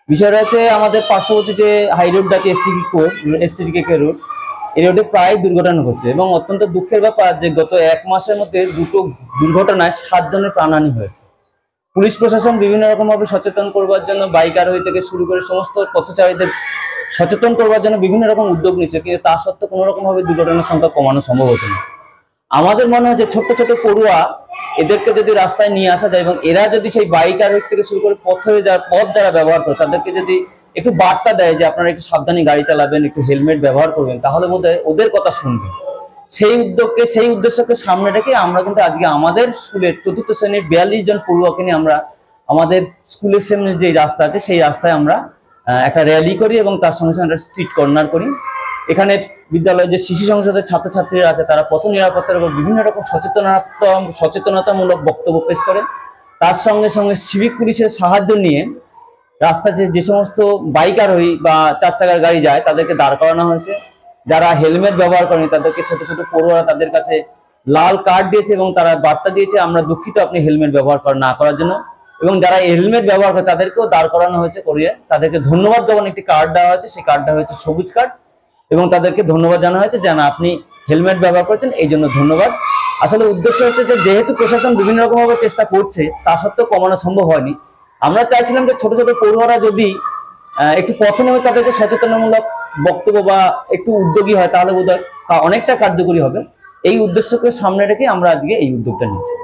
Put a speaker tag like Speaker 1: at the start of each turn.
Speaker 1: বিষয়টা হচ্ছে আমাদের পার্শ্ববর্তী যে হাই রোড আছে এসটিকে রোড, এই রোডে প্রায় দুর্ঘটনা ঘটছে এবং অত্যন্ত দুঃখের ব্যাপার যে গত 1 মাসের মধ্যে দুটো দুর্ঘটনায় 7 জনের প্রাণহানি হয়েছে। পুলিশ প্রশাসন বিভিন্ন রকম ভাবে সচেতন করবার জন্য বাইক আরোহী থেকে শুরু করে সমস্ত পথচারীদের সচেতন করবার জন্য বিভিন্ন রকম উদ্যোগ নিচ্ছে, কিন্তু তা সত্ত্বেও কোনো রকম ভাবে দুর্ঘটনার সংখ্যা কমানো সম্ভব হচ্ছে না। আমাদের মনে হয় যে ছোট্ট ছোট পড়ুয়া এদেরকে যদি রাস্তায় নিয়ে আসা যায় এবং এরা যদি সেই বাইক আরোহী থেকে শুরু করে পথ যারা ব্যবহার করে তাদেরকে যদি একটু বার্তা দেয় যে আপনারা একটু সাবধানে গাড়ি চালাবেন, একটু হেলমেট ব্যবহার করবেন, তাহলে বোধহয় ওদের কথা শুনবে। সেই উদ্দেশ্যকে সামনে রেখে আমরা কিন্তু আজকে আমাদের স্কুলের 4র্থ শ্রেণীর 42 জন পড়ুয়াকে নিয়ে আমরা আমাদের স্কুলের সামনে যে রাস্তা আছে সেই রাস্তায় আমরা একটা র্যালি করি এবং তার সঙ্গে সঙ্গে একটা স্ট্রিট কর্নার করি। এখানে বিদ্যালয়ের যে শিশু সংসদের ছাত্রছাত্রীরা আছে তারা পথ নিরাপত্তার উপর বিভিন্ন রকম সচেতনতামূলক বক্তব্য পেশ করেন। তার সঙ্গে সঙ্গে সিভিক পুলিশের সাহায্য নিয়ে রাস্তায় যে সমস্ত বাইক আরোহী বা 4 চাকার গাড়ি যায় তাদেরকে দাঁড় করানো হয়েছে। যারা হেলমেট ব্যবহার করেনি তাদেরকে ছোট ছোট পড়ুয়ারা তাদের কাছে লাল কার্ড দিয়েছে এবং তারা বার্তা দিয়েছে আমরা দুঃখিত আপনি হেলমেট ব্যবহার না করার জন্য। এবং যারা হেলমেট ব্যবহার করে তাদেরকেও দাঁড় করানো হয়েছে করিয়ে তাদেরকে ধন্যবাদ দেওয়ার একটি কার্ড দেওয়া হয়েছে, সেই কার্ডটা হচ্ছে সবুজ কার্ড এবং তাদেরকে ধন্যবাদ জানানো হয়েছে যে না আপনি হেলমেট ব্যবহার করছেন এই জন্য ধন্যবাদ। আসলে উদ্দেশ্য হচ্ছে যে যেহেতু প্রশাসন বিভিন্ন রকম ভাবে চেষ্টা করছে তা সত্ত্বেও কমানো সম্ভব হয়নি। আমরা চাইছিলাম যে ছোট ছোট পড়ুয়ারা যদি একটু পথে নেমে তাদেরকে সচেতনমূলক বক্তব্য বা একটু উদ্যোগী হয় তাহলে বোধহয় অনেকটা কার্যকরী হবে। এই উদ্দেশ্যকে সামনে রেখে আমরা আজকে এই উদ্যোগটা নিয়েছি।